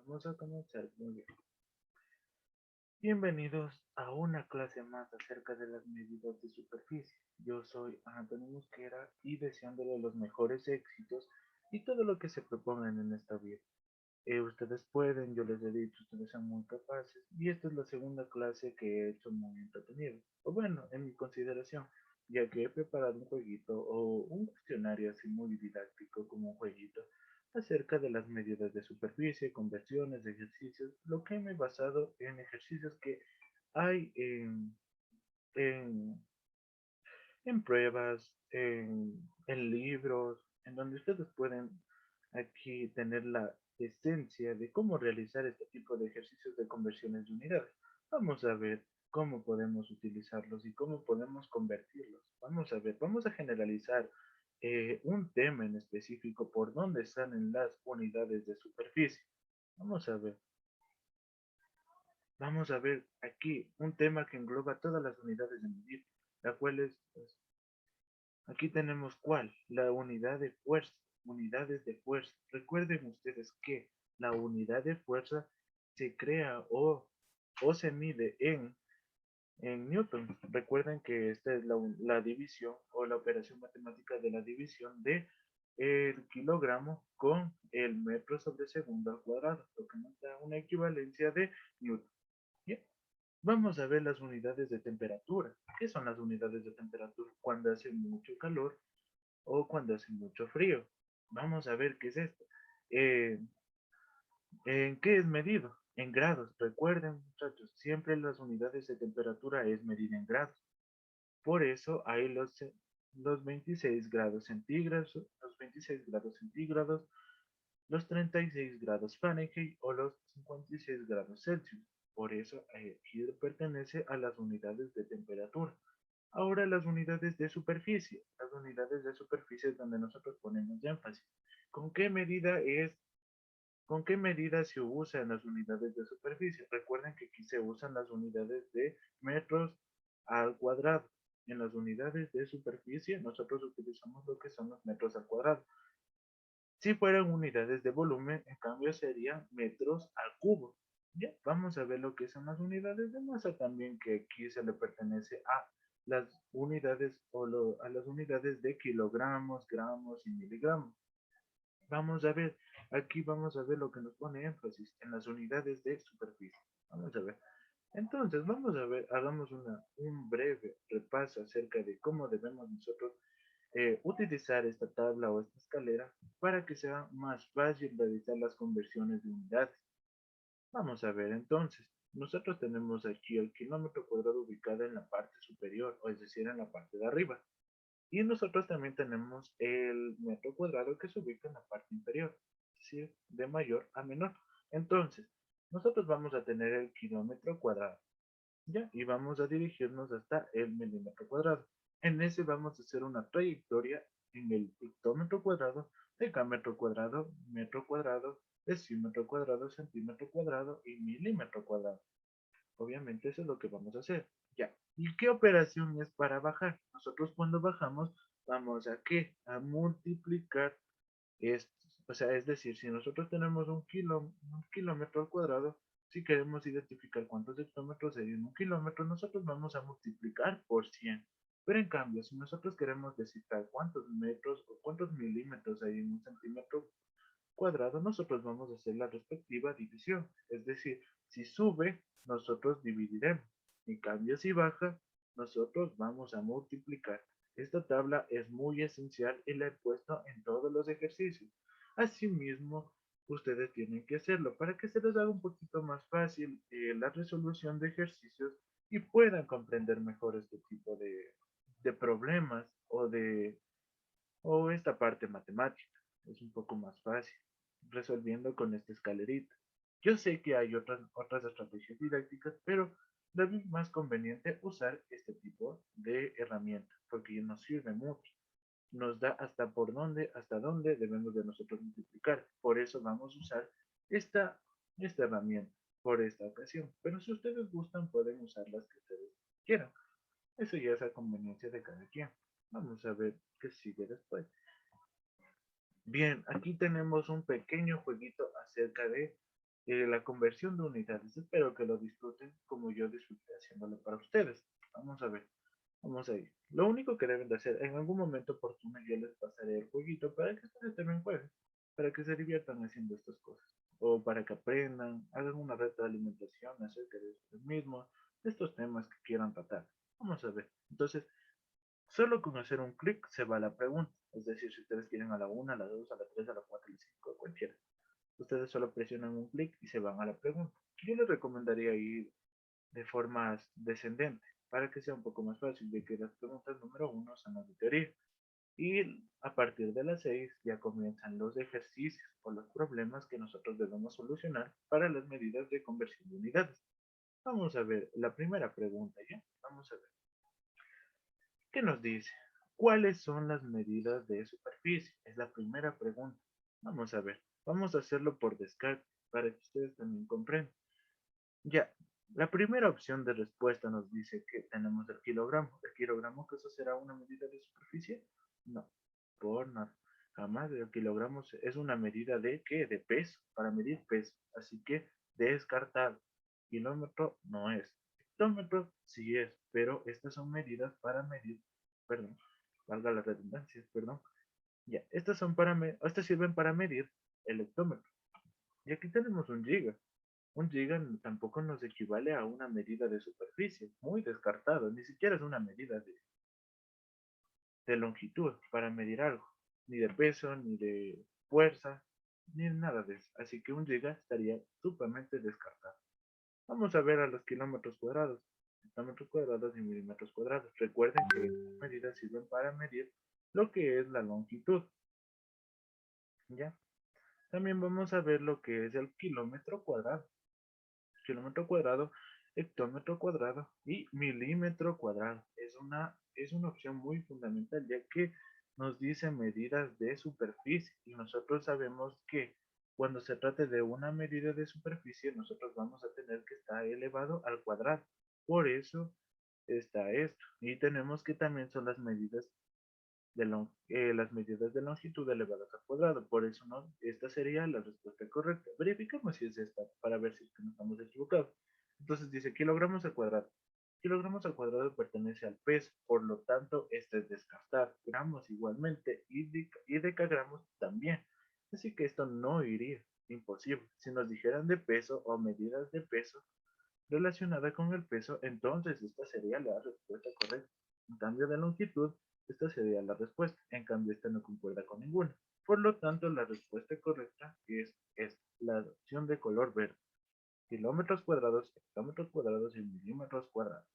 Vamos a comenzar muy bien. Bienvenidos a una clase más acerca de las medidas de superficie. Yo soy Antonio Mosquera y deseándole los mejores éxitos y todo lo que se propongan en esta vida. Ustedes pueden, yo les he dicho, ustedes son muy capaces y esta es la segunda clase que he hecho muy entretenida. O bueno, en mi consideración, ya que he preparado un jueguito o un cuestionario así muy didáctico como un jueguito acerca de las medidas de superficie, conversiones, ejercicios, lo que me he basado en ejercicios que hay en, en pruebas, en libros, en donde ustedes pueden aquí tener la esencia de cómo realizar este tipo de ejercicios de conversiones de unidades. Vamos a ver cómo podemos utilizarlos y cómo podemos convertirlos. Vamos a ver, vamos a generalizar un tema en específico por dónde salen las unidades de superficie. Vamos a ver, vamos a ver aquí un tema que engloba todas las unidades de medida, la cual es, pues, aquí tenemos cuál, la unidad de fuerza, unidades de fuerza. Recuerden ustedes que la unidad de fuerza se crea o se mide en Newton. Recuerden que esta es la división o la operación matemática de la división de el kilogramo con el metro sobre segundo al cuadrado, lo que nos da una equivalencia de Newton. Bien, vamos a ver las unidades de temperatura. ¿Qué son las unidades de temperatura? Cuando hace mucho calor o cuando hace mucho frío. Vamos a ver qué es esto. Eh, ¿En qué es medido? En grados. Recuerden, muchachos, siempre las unidades de temperatura es medida en grados. Por eso hay los 26 grados centígrados, los 26 grados centígrados, los 36 grados Fahrenheit o los 56 grados Celsius. Por eso aquí pertenece a las unidades de temperatura. Ahora las unidades de superficie. Las unidades de superficie es donde nosotros ponemos énfasis. ¿Con qué medida es, con qué medida se usan las unidades de superficie? Recuerden que aquí se usan las unidades de metros al cuadrado. En las unidades de superficie nosotros utilizamos lo que son los metros al cuadrado. Si fueran unidades de volumen, en cambio serían metros al cubo. Ya, vamos a ver lo que son las unidades de masa también, que aquí se le pertenece a las unidades a las unidades de kilogramos, gramos y miligramos. Vamos a ver, aquí vamos a ver lo que nos pone énfasis en las unidades de superficie. Vamos a ver. Entonces, vamos a ver, hagamos un breve repaso acerca de cómo debemos nosotros utilizar esta tabla o esta escalera para que sea más fácil realizar las conversiones de unidades. Vamos a ver entonces. Nosotros tenemos aquí el kilómetro cuadrado ubicado en la parte superior, o es decir, en la parte de arriba. Y nosotros también tenemos el metro cuadrado que se ubica en la parte inferior, es decir, de mayor a menor. Entonces, nosotros vamos a tener el kilómetro cuadrado, ¿ya? Y vamos a dirigirnos hasta el milímetro cuadrado. En ese vamos a hacer una trayectoria en el hectómetro cuadrado, metro cuadrado, decímetro cuadrado, centímetro cuadrado y milímetro cuadrado. Obviamente eso es lo que vamos a hacer. Ya. ¿Y qué operación es para bajar? Nosotros cuando bajamos vamos a ¿qué? A multiplicar esto. O sea, es decir, si nosotros tenemos un kilómetro al cuadrado, si queremos identificar cuántos hectómetros hay en un kilómetro, nosotros vamos a multiplicar por 100. Pero en cambio, si nosotros queremos descifrar cuántos metros o cuántos milímetros hay en un centímetro cuadrado, nosotros vamos a hacer la respectiva división. Es decir, si sube, nosotros dividiremos. En cambio, si baja, nosotros vamos a multiplicar. Esta tabla es muy esencial y la he puesto en todos los ejercicios. Asimismo, ustedes tienen que hacerlo para que se les haga un poquito más fácil la resolución de ejercicios y puedan comprender mejor este tipo de problemas o esta parte matemática. Es un poco más fácil resolviendo con esta escalerita. Yo sé que hay otras estrategias didácticas, pero es más conveniente usar este tipo de herramienta porque nos sirve mucho. Nos da hasta dónde debemos de nosotros multiplicar. Por eso vamos a usar esta herramienta por esta ocasión. Pero si ustedes gustan, pueden usar las que ustedes quieran. Eso ya es a conveniencia de cada quien. Vamos a ver qué sigue después. Bien, aquí tenemos un pequeño jueguito acerca de la conversión de unidades. Espero que lo disfruten como yo disfruté haciéndolo para ustedes. Vamos a ver. Vamos a ir. Lo único que deben de hacer, en algún momento oportuno yo les pasaré el jueguito para que ustedes también jueguen, para que se diviertan haciendo estas cosas, o para que aprendan, hagan una reta de alimentación acerca de ustedes mismos, de estos temas que quieran tratar. Vamos a ver. Entonces, solo con hacer un clic se va a la pregunta, es decir, si ustedes quieren a la 1, a la 2, a la 3, a la 4, a la 5, cualquiera. Ustedes solo presionan un clic y se van a la pregunta. Yo les recomendaría ir de forma descendente para que sea un poco más fácil, de que las preguntas número 1 son las de teoría y a partir de las 6 ya comienzan los ejercicios o los problemas que nosotros debemos solucionar para las medidas de conversión de unidades. Vamos a ver la primera pregunta ya. Vamos a ver. ¿Qué nos dice? ¿Cuáles son las medidas de superficie? Es la primera pregunta. Vamos a ver. Vamos a hacerlo por descarte para que ustedes también comprendan. Ya, la primera opción de respuesta nos dice que tenemos el kilogramo. ¿El kilogramo que eso será una medida de superficie? No, por nada. Jamás el kilogramo es una medida de ¿qué? De peso, para medir peso. Así que descartado. Kilómetro no es. Hectómetro sí es, pero estas son medidas para medir, perdón, valga la redundancia, perdón. Ya, estas sirven para medir el hectómetro. Y aquí tenemos un giga. Un giga tampoco nos equivale a una medida de superficie, muy descartado, ni siquiera es una medida de longitud para medir algo, ni de peso, ni de fuerza, ni nada de eso. Así que un giga estaría sumamente descartado. Vamos a ver a los kilómetros cuadrados, kilómetros cuadrados y milímetros cuadrados. Recuerden que estas medidas sirven para medir lo que es la longitud. ¿Ya? También vamos a ver lo que es el kilómetro cuadrado. Kilómetro cuadrado, hectómetro cuadrado y milímetro cuadrado. Es una opción muy fundamental ya que nos dice medidas de superficie y nosotros sabemos que cuando se trate de una medida de superficie nosotros vamos a tener que estar elevado al cuadrado. Por eso está esto. Y tenemos que también son las medidas de longitud elevadas al cuadrado. Por eso no, esta sería la respuesta correcta. Verificamos si es esta para ver si es que no estamos equivocados. Entonces dice kilogramos al cuadrado. Kilogramos al cuadrado pertenece al peso, por lo tanto este es descartar. Gramos igualmente y decagramos también. Así que esto no iría, imposible. Si nos dijeran de peso o medidas de peso relacionada con el peso, entonces esta sería la respuesta correcta. En cambio de longitud, esta sería la respuesta. En cambio, esta no concuerda con ninguna. Por lo tanto, la respuesta correcta es la opción de color verde. Kilómetros cuadrados, hectómetros cuadrados y milímetros cuadrados.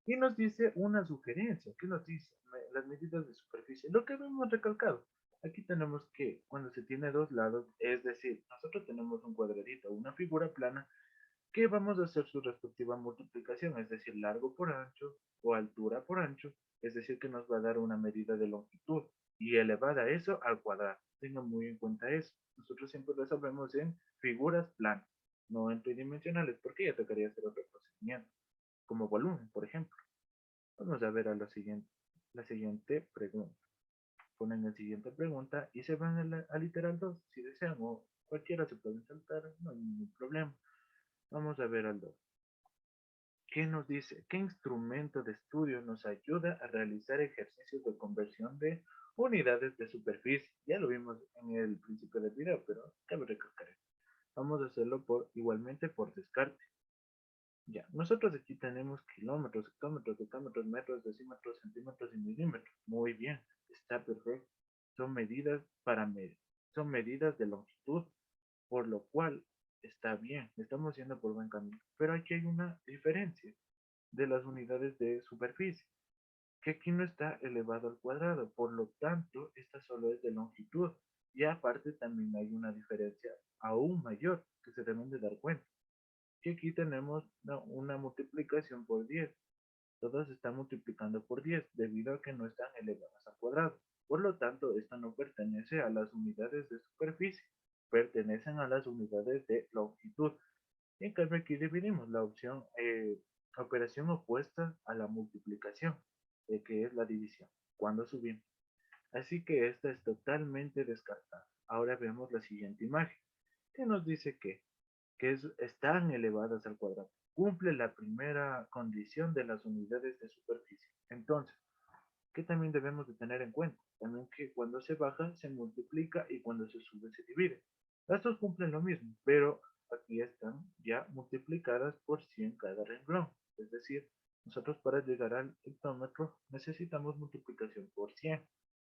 Y nos dice una sugerencia. ¿Qué nos dice? Las medidas de superficie. Lo que hemos recalcado. Aquí tenemos que cuando se tiene dos lados, es decir, nosotros tenemos un cuadradito, una figura plana, que vamos a hacer su respectiva multiplicación, es decir, largo por ancho o altura por ancho, es decir, que nos va a dar una medida de longitud y elevada a eso al cuadrado. Tengan muy en cuenta eso. Nosotros siempre resolvemos en figuras planas, no en tridimensionales, porque ya tocaría hacer otro procedimiento, como volumen, por ejemplo. Vamos a ver a la siguiente pregunta. Ponen la siguiente pregunta y se van a literal 2 si desean, o cualquiera se pueden saltar, no hay ningún problema. Vamos a ver al 2. ¿Qué nos dice? ¿Qué instrumento de estudio nos ayuda a realizar ejercicios de conversión de unidades de superficie? Ya lo vimos en el principio del video, pero cabe recalcar esto. Vamos a hacerlo igualmente por descarte. Ya, nosotros aquí tenemos kilómetros, hectómetros, decámetros, metros, decímetros, centímetros y milímetros. Muy bien, está perfecto. Son medidas para medir, son medidas de longitud, por lo cual está bien, estamos yendo por buen camino. Pero aquí hay una diferencia de las unidades de superficie, que aquí no está elevado al cuadrado, por lo tanto, esta solo es de longitud. Y aparte también hay una diferencia aún mayor que se deben de dar cuenta, que aquí tenemos una multiplicación por 10. Todas están multiplicando por 10 debido a que no están elevadas al cuadrado. Por lo tanto, esto no pertenece a las unidades de superficie, pertenecen a las unidades de longitud. En cambio, aquí dividimos la operación opuesta a la multiplicación, que es la división. Cuando subimos. Así que esta es totalmente descartada. Ahora veamos la siguiente imagen, que nos dice que están elevadas al cuadrado. Cumple la primera condición de las unidades de superficie. Entonces, ¿qué también debemos de tener en cuenta? También que cuando se baja se multiplica y cuando se sube se divide. Las dos cumplen lo mismo, pero aquí están ya multiplicadas por 100 cada renglón. Es decir, nosotros para llegar al hectómetro necesitamos multiplicación por 100.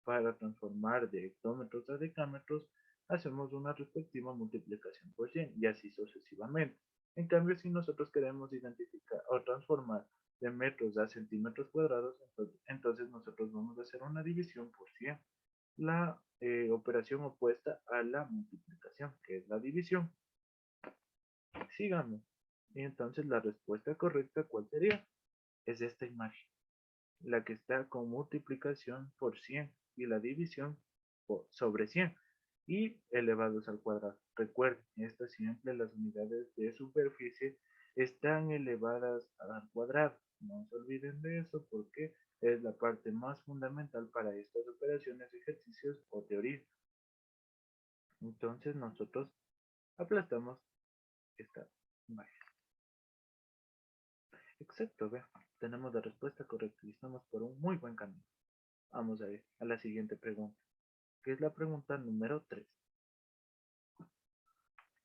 Para transformar de hectómetros a decámetros hacemos una respectiva multiplicación por 100 y así sucesivamente. En cambio, si nosotros queremos identificar o transformar de metros a centímetros cuadrados, entonces nosotros vamos a hacer una división por 100. La operación opuesta a la multiplicación, que es la división. Sigamos. Y entonces la respuesta correcta, ¿cuál sería? Es esta imagen, la que está con multiplicación por 100 y la división sobre 100 y elevados al cuadrado. Recuerden, estas siempre las unidades de superficie están elevadas al cuadrado. No se olviden de eso porque es la parte más fundamental para estas operaciones, ejercicios o teoría. Entonces nosotros aplastamos esta imagen. Exacto, ve. Tenemos la respuesta correcta y estamos por un muy buen camino. Vamos a ver a la siguiente pregunta, que es la pregunta número 3.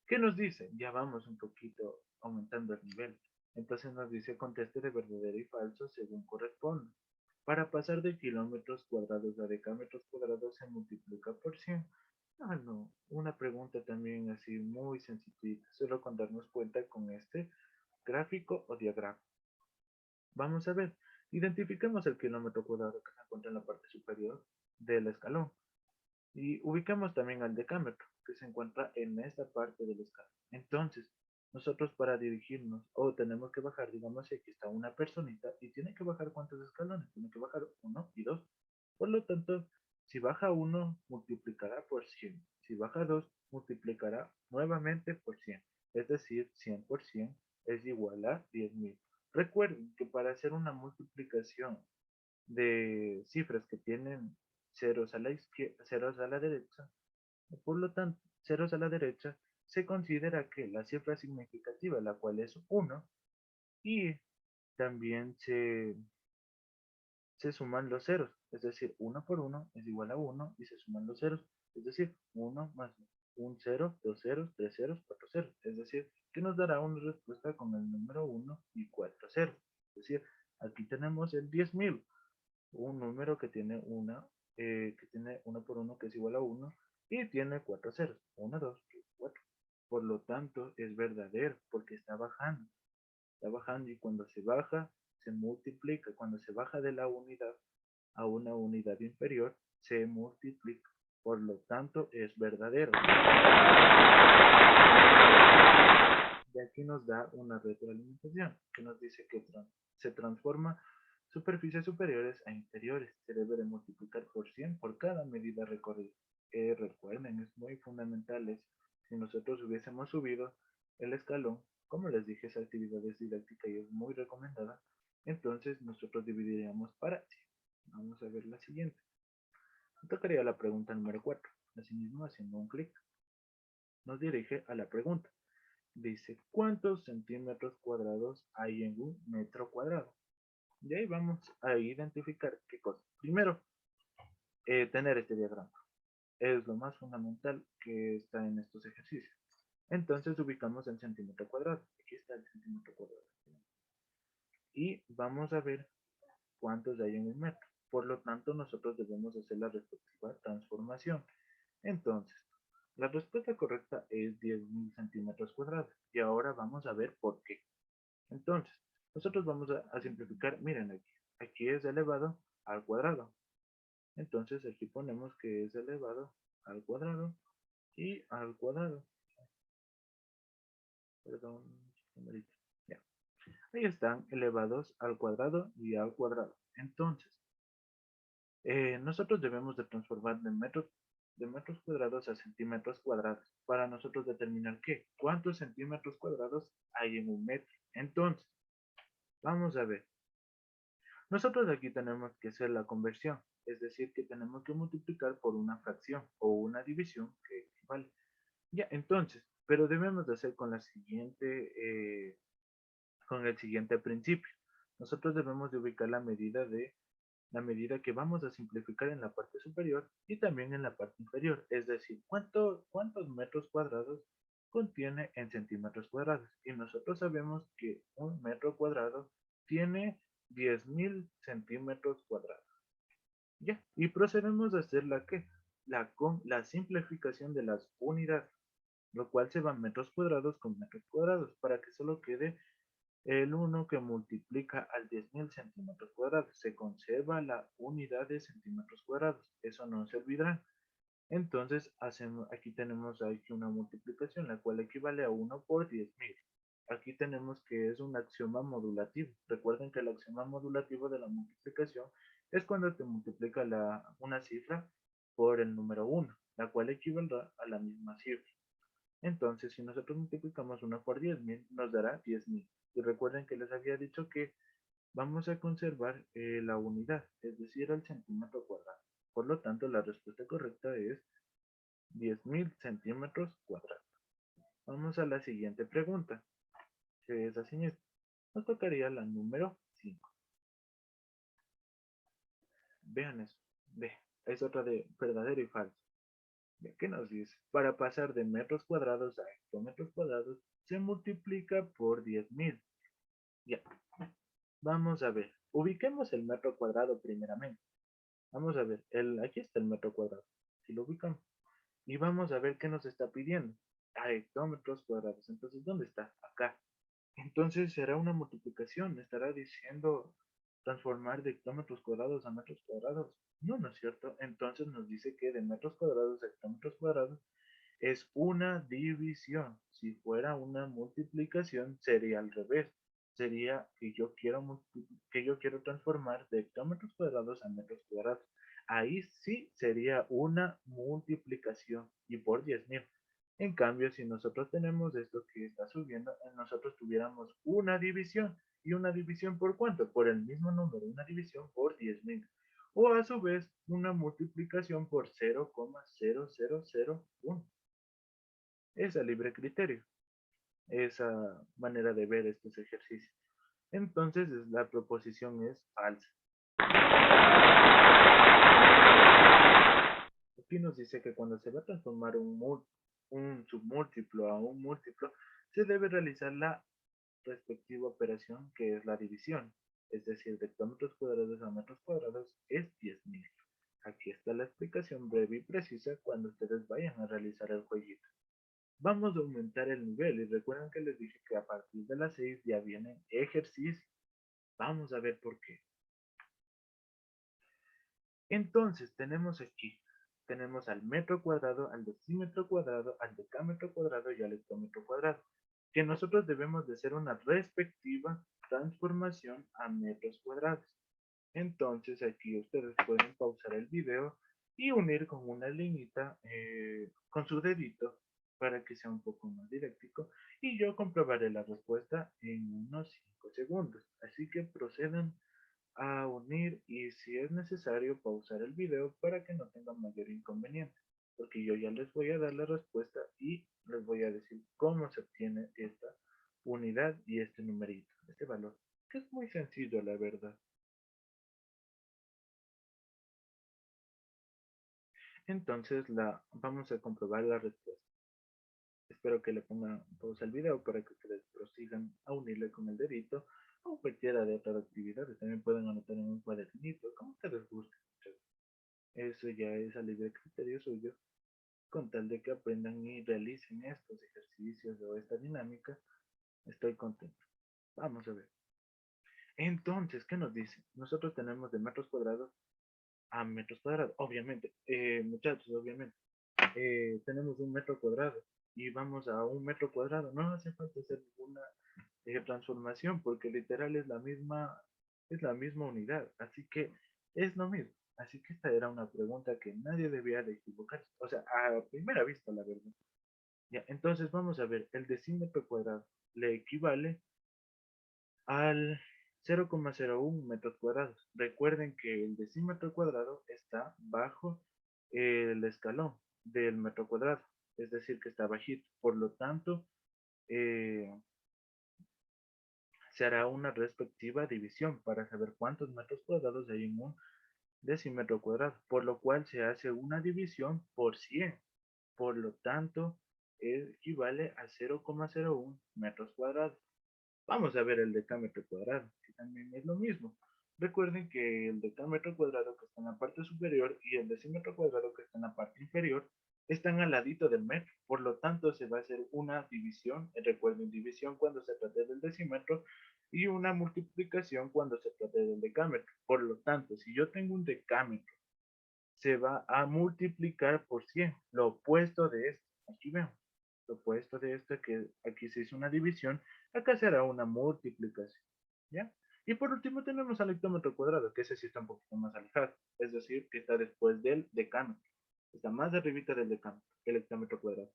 ¿Qué nos dice? Ya vamos un poquito aumentando el nivel. Entonces nos dice conteste de verdadero y falso según corresponde. Para pasar de kilómetros cuadrados a decámetros cuadrados se multiplica por 100. Ah, no, una pregunta también así muy sencillita, solo con darnos cuenta con este gráfico o diagrama. Vamos a ver, identifiquemos el kilómetro cuadrado que se encuentra en la parte superior del escalón. Y ubicamos también al decámetro, que se encuentra en esta parte del escalón. Entonces, nosotros para dirigirnos, o tenemos que bajar, digamos, aquí está una personita y tiene que bajar cuántos escalones, tiene que bajar 1 y 2. Por lo tanto, si baja 1, multiplicará por 100. Si baja 2, multiplicará nuevamente por 100. Es decir, 100 por 100 es igual a 10.000. Recuerden que para hacer una multiplicación de cifras que tienen ceros a la izquierda, ceros a la derecha, por lo tanto, ceros a la derecha, se considera que la cifra significativa, la cual es 1, y también se suman los ceros, es decir, 1 por 1 es igual a 1 y se suman los ceros, es decir, 1 más un 0, 2 ceros, 3 ceros, 4 ceros, es decir, que nos dará una respuesta con el número 1 y 4 ceros, es decir, aquí tenemos el 10.000, un número que tiene 1 por 1 que es igual a 1 y tiene 4 ceros, 1, 2, 3, 4. Por lo tanto, es verdadero porque está bajando y cuando se baja, se multiplica. Cuando se baja de la unidad a una unidad inferior, se multiplica. Por lo tanto, es verdadero. Y aquí nos da una retroalimentación que nos dice que se transforma superficies superiores a inferiores. Se debe de multiplicar por 100 por cada medida recorrida. Recuerden, es muy fundamental. Si nosotros hubiésemos subido el escalón, como les dije, esa actividad es didáctica y es muy recomendada, entonces nosotros dividiríamos para 100. Vamos a ver la siguiente. Me tocaría la pregunta número 4. Asimismo, haciendo un clic, nos dirige a la pregunta. Dice, ¿cuántos centímetros cuadrados hay en un metro cuadrado? Y ahí vamos a identificar qué cosa. Primero, tener este diagrama. Es lo más fundamental que está en estos ejercicios. Entonces ubicamos el centímetro cuadrado. Aquí está el centímetro cuadrado. Y vamos a ver cuántos hay en un metro. Por lo tanto, nosotros debemos hacer la respectiva transformación. Entonces, la respuesta correcta es 10.000 centímetros cuadrados. Y ahora vamos a ver por qué. Entonces, nosotros vamos a simplificar. Miren aquí. Aquí es elevado al cuadrado. Entonces aquí ponemos que es elevado al cuadrado y al cuadrado. Perdón, numerito. Ya. Ahí están elevados al cuadrado y al cuadrado. Entonces, nosotros debemos de transformar de metros cuadrados a centímetros cuadrados para nosotros determinar qué, cuántos centímetros cuadrados hay en un metro. Entonces, vamos a ver. Nosotros aquí tenemos que hacer la conversión. es decir, que tenemos que multiplicar por una fracción o una división que equivale. Ya, entonces, pero debemos de hacer con el siguiente principio. Nosotros debemos de ubicar la medida que vamos a simplificar en la parte superior y también en la parte inferior, es decir, cuántos metros cuadrados contiene en centímetros cuadrados. Y nosotros sabemos que un metro cuadrado tiene 10.000 centímetros cuadrados. Ya, y procedemos a hacer la simplificación de las unidades, lo cual se va metros cuadrados con metros cuadrados para que solo quede el 1 que multiplica al 10.000 centímetros cuadrados. Se conserva la unidad de centímetros cuadrados. Eso no se olvidará. Entonces, aquí tenemos aquí una multiplicación, la cual equivale a 1 por 10.000. Aquí tenemos que es un axioma modulativo. Recuerden que el axioma modulativo de la multiplicación es cuando te multiplica una cifra por el número 1, la cual equivaldrá a la misma cifra. Entonces, si nosotros multiplicamos 1 por 10.000, nos dará 10.000. Y recuerden que les había dicho que vamos a conservar la unidad, es decir, el centímetro cuadrado. Por lo tanto, la respuesta correcta es 10.000 centímetros cuadrados. Vamos a la siguiente pregunta, que es así mismo. Nos tocaría la número 5. Vean eso. Ve, es otra de verdadero y falso. ¿Qué nos dice? Para pasar de metros cuadrados a hectómetros cuadrados, se multiplica por 10.000. Ya, vamos a ver. Ubiquemos el metro cuadrado primeramente. Vamos a ver, aquí está el metro cuadrado. Si lo ubicamos. Y vamos a ver qué nos está pidiendo. A hectómetros cuadrados. Entonces, ¿dónde está? Acá. Entonces será una multiplicación. Estará diciendo transformar de hectómetros cuadrados a metros cuadrados. No, no es cierto. Entonces nos dice que de metros cuadrados a hectómetros cuadrados es una división. Si fuera una multiplicación, sería al revés. Sería que yo quiero transformar de hectómetros cuadrados a metros cuadrados. Ahí sí sería una multiplicación y por 10.000. En cambio, si nosotros tenemos esto que está subiendo, nosotros tuviéramos una división. ¿Y una división por cuánto? Por el mismo número, una división por 10.000. O a su vez, una multiplicación por 0,0001. Es a libre criterio, esa manera de ver estos ejercicios. Entonces la proposición es falsa. Aquí nos dice que cuando se va a transformar un submúltiplo a un múltiplo, se debe realizar la respectiva operación que es la división. Es decir, de hectómetros cuadrados a metros cuadrados es 10.000. Aquí está la explicación breve y precisa cuando ustedes vayan a realizar el jueguito. Vamos a aumentar el nivel y recuerden que les dije que a partir de las 6 ya vienen ejercicios. Vamos a ver por qué. Entonces tenemos al metro cuadrado, al decímetro cuadrado, al decámetro cuadrado y al hectómetro cuadrado, que nosotros debemos de hacer una respectiva transformación a metros cuadrados. Entonces aquí ustedes pueden pausar el video y unir con una liñita con su dedito para que sea un poco más didáctico y yo comprobaré la respuesta en unos 5 segundos. Así que procedan a unir y si es necesario pausar el video para que no tengan mayor inconveniente, porque yo ya les voy a dar la respuesta y les voy a decir cómo se obtiene esta unidad y este numerito, este valor, que es muy sencillo la verdad. Entonces vamos a comprobar la respuesta. Espero que le pongan pausa al video para que ustedes prosigan a unirle con el dedito o cualquiera de otras actividades. También pueden anotar en un cuadernito, como ustedes gusten. Eso ya es a libre criterio suyo, con tal de que aprendan y realicen estos ejercicios o esta dinámica. Estoy contento. Vamos a ver. Entonces, ¿qué nos dice? Nosotros tenemos de metros cuadrados a metros cuadrados, obviamente. Muchachos, obviamente. Tenemos un metro cuadrado y vamos a un metro cuadrado. No hace falta hacer ninguna transformación porque literal es la misma unidad. Así que es lo mismo. Así que esta era una pregunta que nadie debía de equivocarse. O sea, a primera vista, la verdad. Ya, entonces vamos a ver, el decímetro cuadrado le equivale al 0,01 metros cuadrados. Recuerden que el decímetro cuadrado está bajo el escalón del metro cuadrado, es decir, que está bajito. Por lo tanto, eh, se hará una respectiva división para saber cuántos metros cuadrados hay en un decímetro cuadrado, por lo cual se hace una división por 100. Por lo tanto, equivale a 0,01 metros cuadrados. Vamos a ver el decámetro cuadrado, que también es lo mismo. Recuerden que el decámetro cuadrado que está en la parte superior y el decímetro cuadrado que está en la parte inferior están al ladito del metro. Por lo tanto, se va a hacer una división. Recuerden, división cuando se trate del decímetro y una multiplicación cuando se trate del decámetro. Por lo tanto, si yo tengo un decámetro, se va a multiplicar por 100, lo opuesto de esto. Aquí vemos, lo opuesto de esto, que aquí se hizo una división, acá será una multiplicación, ¿ya? Y por último tenemos al hectómetro cuadrado, que ese sí está un poquito más alejado, es decir, que está después del decámetro, está más arribita del decámetro, el hectómetro cuadrado.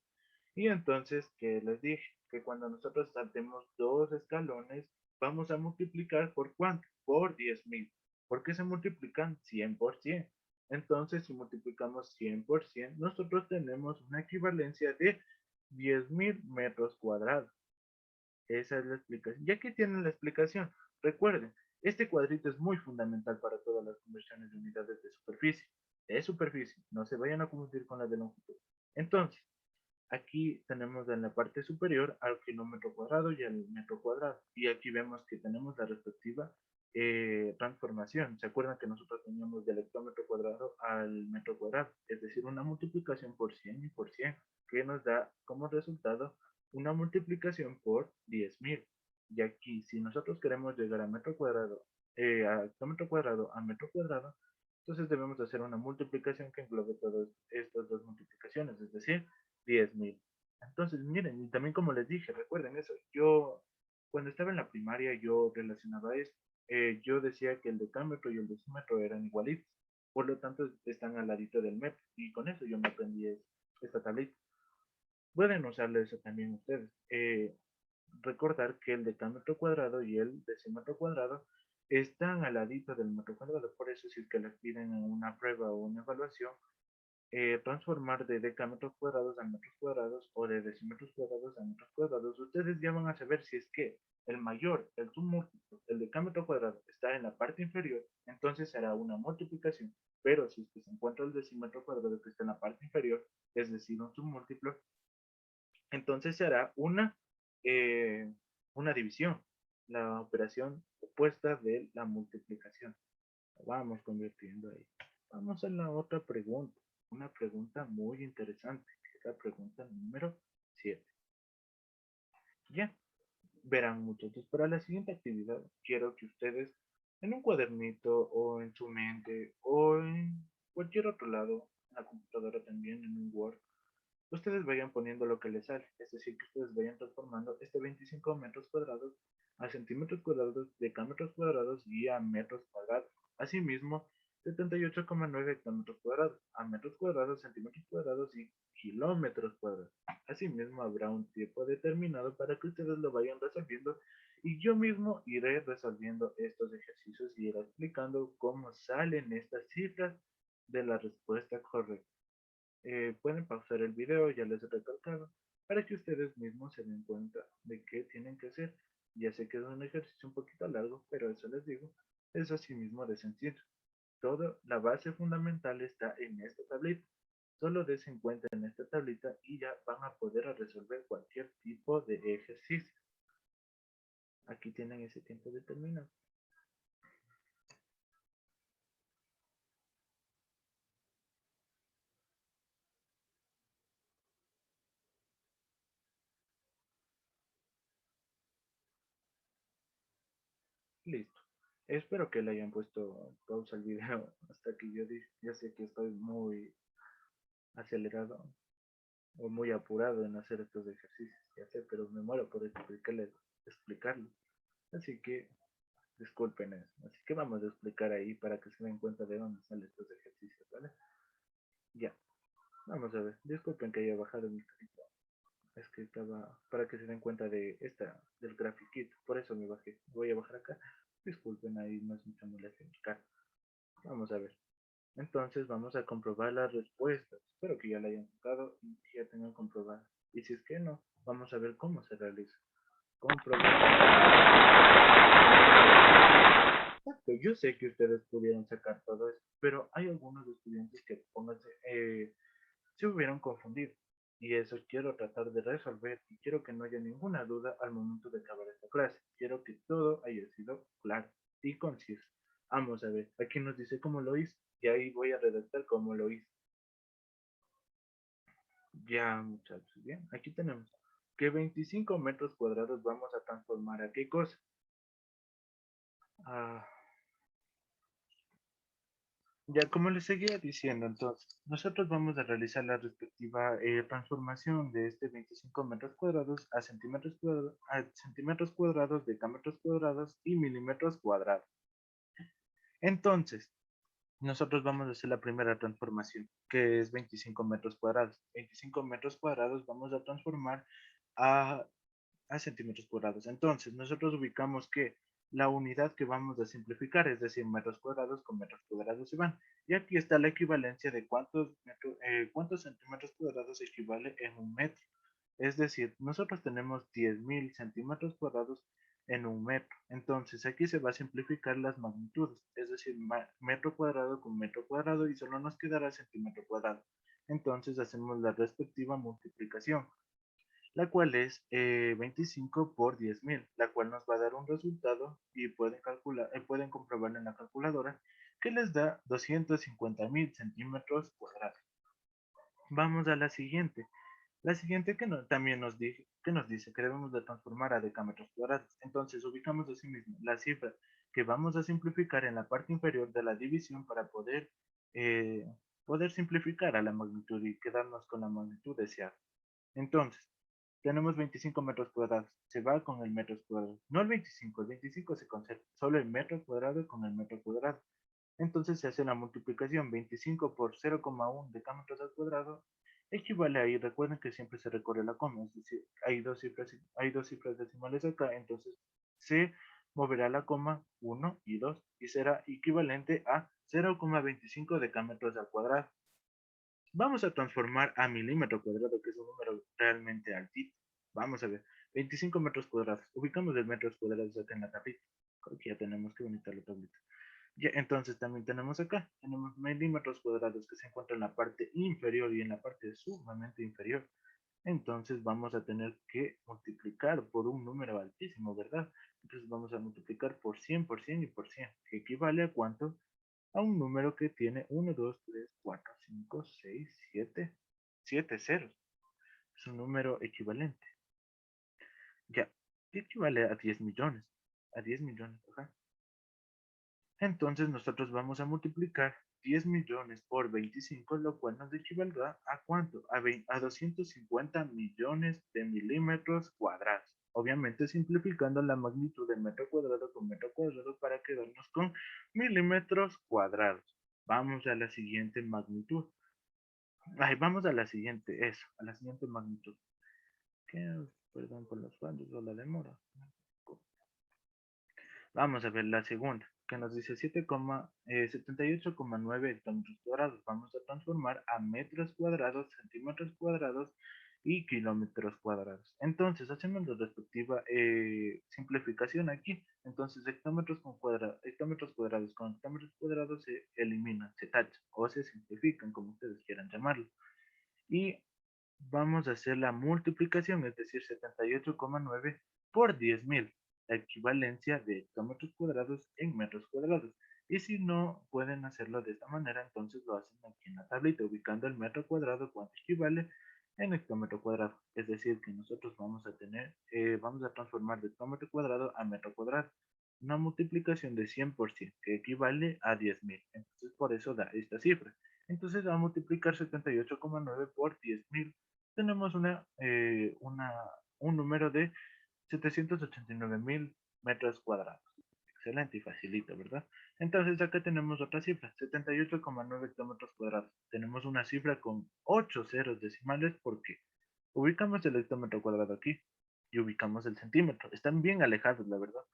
Y entonces, ¿qué les dije? Que cuando nosotros saltemos dos escalones, vamos a multiplicar por ¿cuánto? Por 10.000. ¿Por qué se multiplican? 100%. Entonces, si multiplicamos 100%, nosotros tenemos una equivalencia de 10.000 metros cuadrados. Esa es la explicación. Ya que tienen la explicación, recuerden, este cuadrito es muy fundamental para todas las conversiones de unidades de superficie. Es superficie, no se vayan a confundir con la de longitud. Entonces, aquí tenemos en la parte superior al kilómetro cuadrado y al metro cuadrado. Y aquí vemos que tenemos la respectiva transformación. ¿Se acuerdan que nosotros teníamos del hectómetro cuadrado al metro cuadrado? Es decir, una multiplicación por 100 y por 100, que nos da como resultado una multiplicación por 10.000. Y aquí, si nosotros queremos llegar a metro cuadrado, a hectómetro cuadrado, a metro cuadrado, entonces debemos hacer una multiplicación que englobe todas estas dos multiplicaciones, es decir, 10.000. Entonces, miren, y también como les dije, recuerden eso, yo cuando estaba en la primaria yo relacionaba esto, yo decía que el decámetro y el decímetro eran igualitos, por lo tanto están al ladito del metro, y con eso yo me aprendí esta tablita. Pueden usarlo eso también ustedes. Recordar que el decámetro cuadrado y el decímetro cuadrado están al ladito del metro cuadrado, por eso si es que les piden en una prueba o una evaluación, transformar de decámetros cuadrados a metros cuadrados o de decímetros cuadrados a metros cuadrados, ustedes ya van a saber si es que el mayor, el submúltiplo, el decámetro cuadrado está en la parte inferior, entonces será una multiplicación. Pero si es que se encuentra el decímetro cuadrado que está en la parte inferior, es decir, un submúltiplo, entonces se hará una división, la operación opuesta de la multiplicación. Vamos convirtiendo ahí. Vamos a la otra pregunta. Una pregunta muy interesante, que es la pregunta número 7. Ya, verán muchachos, para la siguiente actividad quiero que ustedes en un cuadernito o en su mente o en cualquier otro lado, en la computadora también, en un Word, ustedes vayan poniendo lo que les sale, es decir, que ustedes vayan transformando este 25 metros cuadrados a centímetros cuadrados, decámetros cuadrados y a metros cuadrados. Asimismo, 78,9 hectómetros cuadrados a metros cuadrados, centímetros cuadrados y kilómetros cuadrados. Asimismo, habrá un tiempo determinado para que ustedes lo vayan resolviendo y yo mismo iré resolviendo estos ejercicios y iré explicando cómo salen estas cifras de la respuesta correcta. Pueden pausar el video, ya les he recalcado, para que ustedes mismos se den cuenta de qué tienen que hacer. Ya sé que es un ejercicio un poquito largo, pero eso les digo, es así mismo de sencillo. Toda la base fundamental está en esta tablita. Solo desen cuenta en esta tablita y ya van a poder resolver cualquier tipo de ejercicio. Aquí tienen ese tiempo determinado. Listo. Espero que le hayan puesto pausa al video hasta que yo dije, ya sé que estoy muy acelerado o muy apurado en hacer estos ejercicios, ya sé, pero me muero por explicarlo. Así que disculpen eso. Así que vamos a explicar ahí para que se den cuenta de dónde salen estos ejercicios, ¿vale? Ya, vamos a ver. Disculpen que haya bajado mi carito. Es que estaba para que se den cuenta de del grafiquito. Por eso me bajé. Voy a bajar acá. Disculpen, ahí no es mucha molestia indicar. Vamos a ver. Entonces vamos a comprobar las respuestas. Espero que ya la hayan sacado y ya tengan comprobada. Y si es que no, vamos a ver cómo se realiza. Comprobar. Exacto, yo sé que ustedes pudieron sacar todo eso, pero hay algunos estudiantes que, pónganse, se hubieran confundido. Y eso quiero tratar de resolver y quiero que no haya ninguna duda al momento de acabar esta clase. Quiero que todo haya sido claro y conciso. Vamos a ver, aquí nos dice cómo lo hice y ahí voy a redactar cómo lo hice. Ya, muchachos, bien, aquí tenemos que 25 metros cuadrados vamos a transformar a qué cosa. Ah, ya, como les seguía diciendo, entonces, nosotros vamos a realizar la respectiva transformación de este 25 metros cuadrados a centímetros cuadrados, decámetros cuadrados y milímetros cuadrados. Entonces, nosotros vamos a hacer la primera transformación, que es 25 metros cuadrados. 25 metros cuadrados vamos a transformar a centímetros cuadrados. Entonces, nosotros ubicamos que la unidad que vamos a simplificar, es decir, metros cuadrados con metros cuadrados se van. Y aquí está la equivalencia de cuántos centímetros cuadrados equivale en un metro. Es decir, nosotros tenemos 10.000 centímetros cuadrados en un metro. Entonces, aquí se va a simplificar las magnitudes, es decir, metro cuadrado con metro cuadrado y solo nos quedará centímetro cuadrado. Entonces, hacemos la respectiva multiplicación, la cual es 25 por 10.000, la cual nos va a dar un resultado y pueden comprobarlo en la calculadora, que les da 250.000 centímetros cuadrados. Vamos a la siguiente. La siguiente también que nos dice que debemos de transformar a decámetros cuadrados. Entonces ubicamos así mismo la cifra que vamos a simplificar en la parte inferior de la división para eh, poder simplificar a la magnitud y quedarnos con la magnitud deseada. Entonces, tenemos 25 metros cuadrados. Se va con el metro cuadrado. No el 25 se conserva. Solo el metro cuadrado con el metro cuadrado. Entonces se hace la multiplicación 25 por 0,1 decámetros al cuadrado equivale ahí. Recuerden que siempre se recorre la coma, es decir, hay dos cifras decimales acá, entonces se moverá la coma 1 y 2 y será equivalente a 0,25 decámetros al cuadrado. Vamos a transformar a milímetro cuadrado, que es un número realmente altito. Vamos a ver, 25 metros cuadrados. Ubicamos el metros cuadrados acá en la tablita. Creo que ya tenemos que bonita la tablita. Ya, entonces también tenemos acá, tenemos milímetros cuadrados que se encuentran en la parte inferior y en la parte sumamente inferior. Entonces vamos a tener que multiplicar por un número altísimo, ¿verdad? Entonces vamos a multiplicar por 100, por 100 y por 100, que equivale a cuánto? A un número que tiene 1, 2, 3, 4, 5, 6, 7 ceros. Es un número equivalente. Ya, ¿qué equivale a 10 millones? A 10 millones, ajá. Entonces nosotros vamos a multiplicar 10 millones por 25, lo cual nos equivaldrá a ¿cuánto? A 250 millones de milímetros cuadrados. Obviamente simplificando la magnitud de metro cuadrado con metro cuadrado para quedarnos con milímetros cuadrados. Vamos a la siguiente magnitud. Ay, vamos a la siguiente, eso, a la siguiente magnitud. ¿Qué? Perdón por los fallos o la demora. Vamos a ver la segunda, que nos dice 78,9 hectómetros cuadrados. Vamos a transformar a metros cuadrados, centímetros cuadrados y kilómetros cuadrados. Entonces, hacemos la respectiva simplificación aquí. Entonces, hectómetros cuadrados con hectómetros cuadrados se eliminan, se tachan o se simplifican, como ustedes quieran llamarlo. Y vamos a hacer la multiplicación, es decir, 78,9 por 10.000, la equivalencia de hectómetros cuadrados en metros cuadrados. Y si no pueden hacerlo de esta manera, entonces lo hacen aquí en la tablita, ubicando el metro cuadrado, cuánto equivale en hectómetro cuadrado. Es decir, que nosotros vamos a transformar de hectómetro cuadrado a metro cuadrado. Una multiplicación de 100%, que equivale a 10.000. Entonces, por eso da esta cifra. Entonces, va a multiplicar 78,9 por 10.000. Tenemos un número de 789.000 metros cuadrados. Excelente y facilito, ¿verdad? Entonces acá tenemos otra cifra, 78,9 hectómetros cuadrados. Tenemos una cifra con 8 ceros decimales porque ubicamos el hectómetro cuadrado aquí y ubicamos el centímetro. Están bien alejados, la verdad.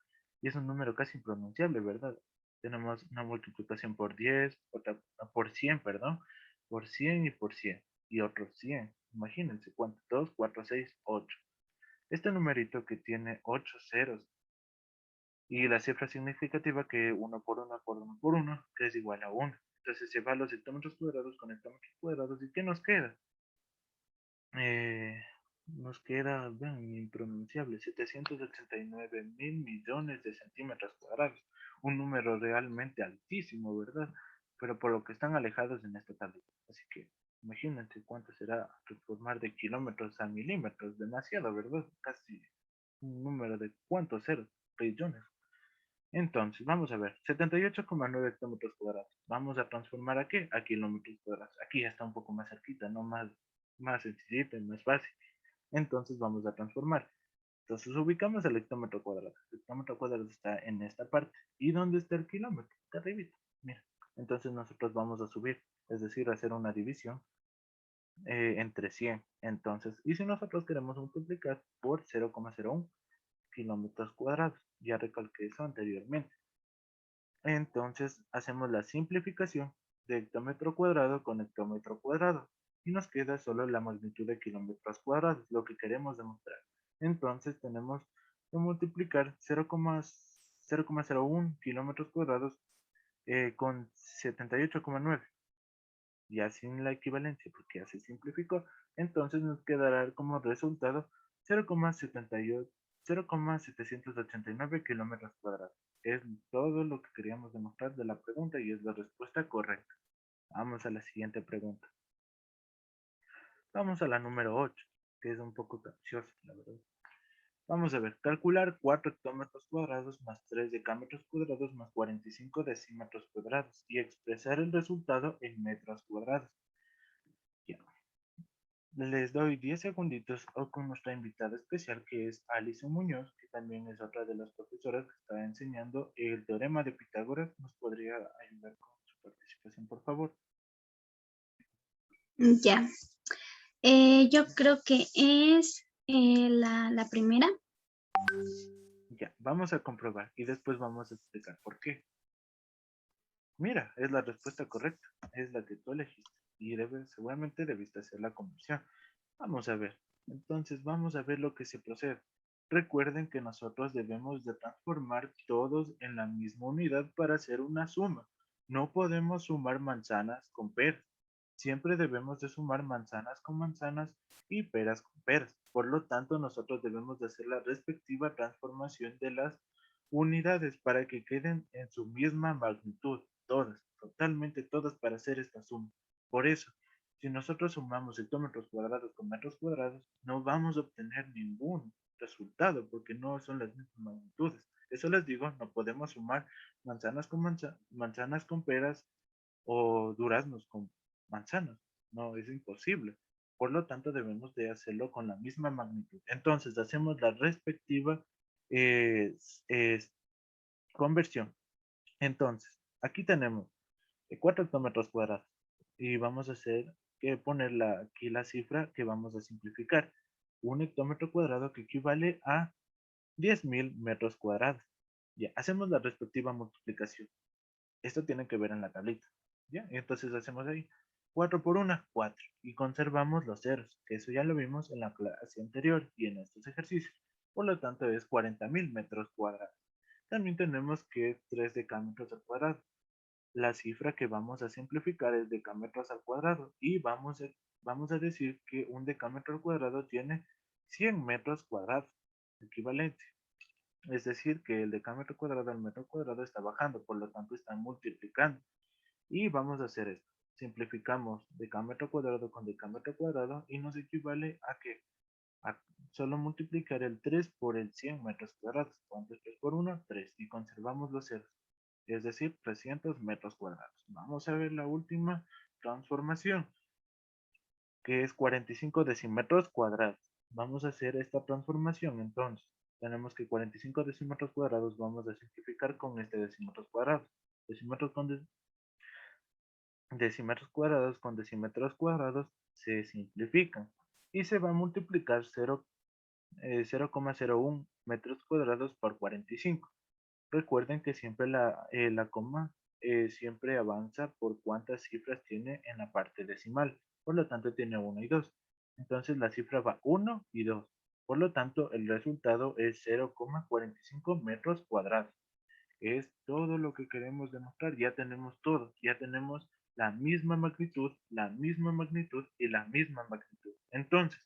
y es un número casi impronunciable, ¿verdad? Tenemos una multiplicación por 10, otra por 100, perdón, por 100 y por 100, y otros 100. Imagínense cuánto, 2, 4, 6, 8. Este numerito que tiene 8 ceros y la cifra significativa que 1 por 1 por 1 por 1, que es igual a 1. Entonces se va los hectómetros cuadrados con hectómetros cuadrados, ¿y qué nos queda? Eh, Nos queda, vean, impronunciable, 789.000 millones de centímetros cuadrados. Un número realmente altísimo, ¿verdad? Pero por lo que están alejados en esta tablita. Así que imagínense cuánto será transformar de kilómetros a milímetros. Demasiado, ¿verdad? Casi un número de cuántos ceros, trillones. Entonces, vamos a ver, 78,9 hectómetros cuadrados. Vamos a transformar a qué? A kilómetros cuadrados. Aquí ya está un poco más cerquita, ¿no? Más sencillito y más fácil. Entonces vamos a transformar. Entonces ubicamos el hectómetro cuadrado. El hectómetro cuadrado está en esta parte. ¿Y dónde está el kilómetro? Está arribita. Mira. Entonces nosotros vamos a subir, es decir, hacer una división entre 100. Entonces, y si nosotros queremos multiplicar por 0,01 kilómetros cuadrados, ya recalqué eso anteriormente. Entonces hacemos la simplificación de hectómetro cuadrado con hectómetro cuadrado y nos queda solo la magnitud de kilómetros cuadrados, lo que queremos demostrar. Entonces tenemos que multiplicar 0,01 kilómetros cuadrados con 78,9, ya sin la equivalencia porque ya se simplificó. Entonces nos quedará como resultado 0,789 kilómetros cuadrados. Es todo lo que queríamos demostrar de la pregunta y es la respuesta correcta. Vamos a la siguiente pregunta. Vamos a la número 8, que es un poco capciosa, la verdad. Vamos a ver, calcular 4 hectómetros cuadrados más 3 decámetros cuadrados más 45 decímetros cuadrados y expresar el resultado en metros cuadrados. Ya. Les doy 10 segunditos o con nuestra invitada especial que es Alison Muñoz, que también es otra de las profesoras que está enseñando el teorema de Pitágoras. ¿Nos podría ayudar con su participación, por favor? Ya, yo creo que es la primera. Ya, vamos a comprobar y después vamos a explicar por qué. Mira, es la respuesta correcta, es la que tú elegiste y seguramente debiste hacer la conversión. Vamos a ver, entonces vamos a ver lo que se procede. Recuerden que nosotros debemos de transformar todos en la misma unidad para hacer una suma. No podemos sumar manzanas con peras. Siempre debemos de sumar manzanas con manzanas y peras con peras. Por lo tanto, nosotros debemos de hacer la respectiva transformación de las unidades para que queden en su misma magnitud, todas, totalmente todas para hacer esta suma. Por eso, si nosotros sumamos hectómetros cuadrados con metros cuadrados, no vamos a obtener ningún resultado porque no son las mismas magnitudes. Eso les digo, no podemos sumar manzanas con peras o duraznos con manzanas. No, es imposible. Por lo tanto, debemos de hacerlo con la misma magnitud. Entonces, hacemos la respectiva eh, conversión. Entonces, aquí tenemos 4 hectómetros cuadrados y vamos a hacer que poner aquí la cifra que vamos a simplificar. Un hectómetro cuadrado que equivale a 10.000 metros cuadrados. Ya, hacemos la respectiva multiplicación. Esto tiene que ver en la tablita. ¿Ya? Entonces hacemos ahí 4 por 1, 4. Y conservamos los ceros, que eso ya lo vimos en la clase anterior y en estos ejercicios. Por lo tanto es 40.000 metros cuadrados. También tenemos que 3 decámetros al cuadrado. La cifra que vamos a simplificar es decámetros al cuadrado y vamos a decir que un decámetro al cuadrado tiene 100 metros cuadrados, equivalente. Es decir, que el decámetro cuadrado al metro cuadrado está bajando, por lo tanto está multiplicando. Y vamos a hacer esto. Simplificamos decámetro cuadrado con decámetro cuadrado y nos equivale a que a solo multiplicar el 3 por el 100 metros cuadrados. ¿Cuánto es 3 por 1? 3. Y conservamos los ceros. Es decir, 300 metros cuadrados. Vamos a ver la última transformación, que es 45 decímetros cuadrados. Vamos a hacer esta transformación entonces. Tenemos que 45 decímetros cuadrados vamos a simplificar con este decímetros cuadrados. Decímetros con decímetros cuadrados con decímetros cuadrados se simplifican y se va a multiplicar 0,01 metros cuadrados por 45. Recuerden que siempre la coma siempre avanza por cuántas cifras tiene en la parte decimal. Por lo tanto, tiene uno y 2. Entonces, la cifra va uno y 2. Por lo tanto, el resultado es 0,45 metros cuadrados. Es todo lo que queremos demostrar. Ya tenemos todo. Ya tenemos la misma magnitud y la misma magnitud. Entonces,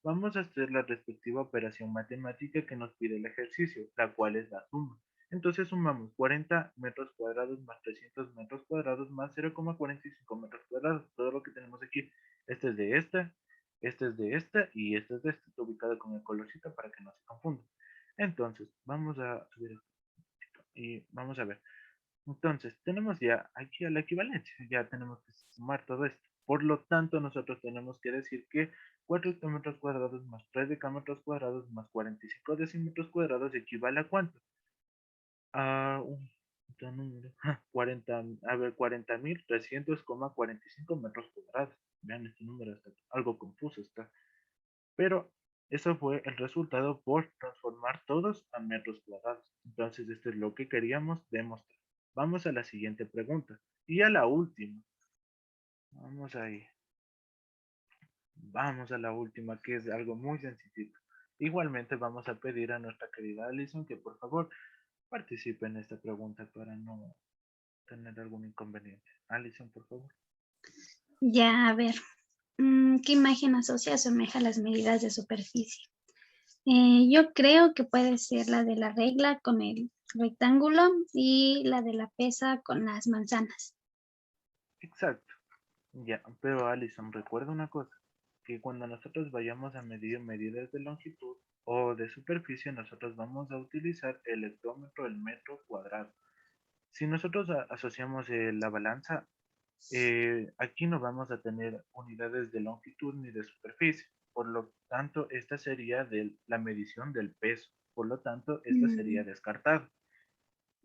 vamos a hacer la respectiva operación matemática que nos pide el ejercicio, la cual es la suma. Entonces sumamos 40 metros cuadrados más 300 metros cuadrados más 0,45 metros cuadrados. Todo lo que tenemos aquí. Este es de esta, este es de esta y este es de esta. Está ubicado con el colorcito para que no se confunda. Entonces, vamos a subir y vamos a ver. Entonces, tenemos ya aquí a la equivalencia, ya tenemos que sumar todo esto. Por lo tanto, nosotros tenemos que decir que 4 hectómetros cuadrados más 3 decámetros cuadrados más 45 decímetros cuadrados equivale a cuánto? A un número, 40, a ver, 40.300,45 metros cuadrados. Vean, este número está algo confuso está. Pero eso fue el resultado por transformar todos a metros cuadrados. Entonces, esto es lo que queríamos demostrar. Vamos a la siguiente pregunta. Y a la última. Vamos ahí. Vamos a la última, que es algo muy sencillito. Igualmente vamos a pedir a nuestra querida Alison que por favor participe en esta pregunta para no tener algún inconveniente. Alison, por favor. Ya, a ver, ¿qué imagen asocia o asemeja las medidas de superficie? Yo creo que puede ser la de la regla con el rectángulo y la de la pesa con las manzanas. Exacto. Ya, pero Alison, recuerda una cosa, que cuando nosotros vayamos a medir medidas de longitud o de superficie, nosotros vamos a utilizar el hectómetro, el metro cuadrado. Si nosotros asociamos la balanza, aquí no vamos a tener unidades de longitud ni de superficie. Por lo tanto, esta sería la medición del peso. Por lo tanto, esta sería Mm, descartada.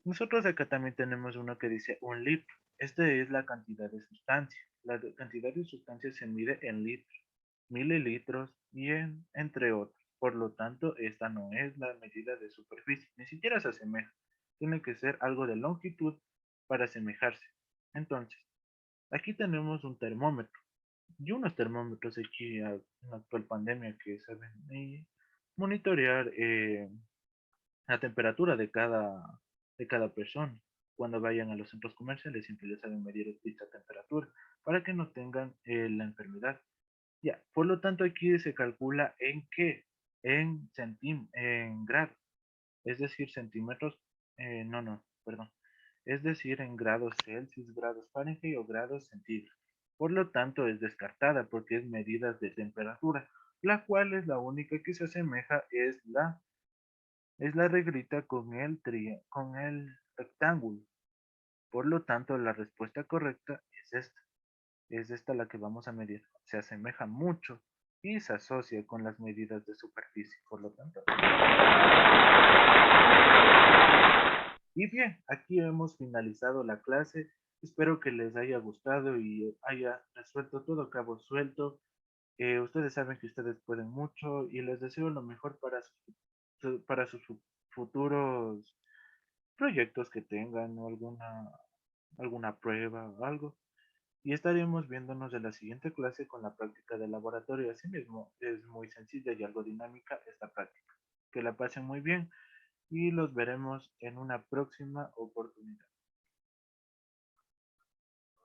Nosotros acá también tenemos uno que dice 1 litro. Esta es la cantidad de sustancia. La cantidad de sustancia se mide en litros, mililitros y entre otros. Por lo tanto, esta no es la medida de superficie. Ni siquiera se asemeja. Tiene que ser algo de longitud para asemejarse. Entonces, aquí tenemos un termómetro y unos termómetros aquí en la actual pandemia que saben monitorear la temperatura de cada persona. Cuando vayan a los centros comerciales siempre les saben medir dicha temperatura para que no tengan la enfermedad. Ya, por lo tanto aquí se calcula en qué, en grados, es decir, centímetros, no, perdón, es decir, en grados Celsius, grados Fahrenheit o grados centígrados. Por lo tanto es descartada porque es medidas de temperatura, la cual es la única que se asemeja es la reglita con el rectángulo. Por lo tanto, la respuesta correcta es esta. Es esta la que vamos a medir. Se asemeja mucho y se asocia con las medidas de superficie. Por lo tanto. Y bien, aquí hemos finalizado la clase. Espero que les haya gustado y haya resuelto todo cabo suelto. Ustedes saben que ustedes pueden mucho y les deseo lo mejor para sus futuros proyectos que tengan o alguna prueba o algo. Y estaremos viéndonos en la siguiente clase con la práctica de laboratorio. Asimismo, es muy sencilla y algo dinámica esta práctica. Que la pasen muy bien y los veremos en una próxima oportunidad.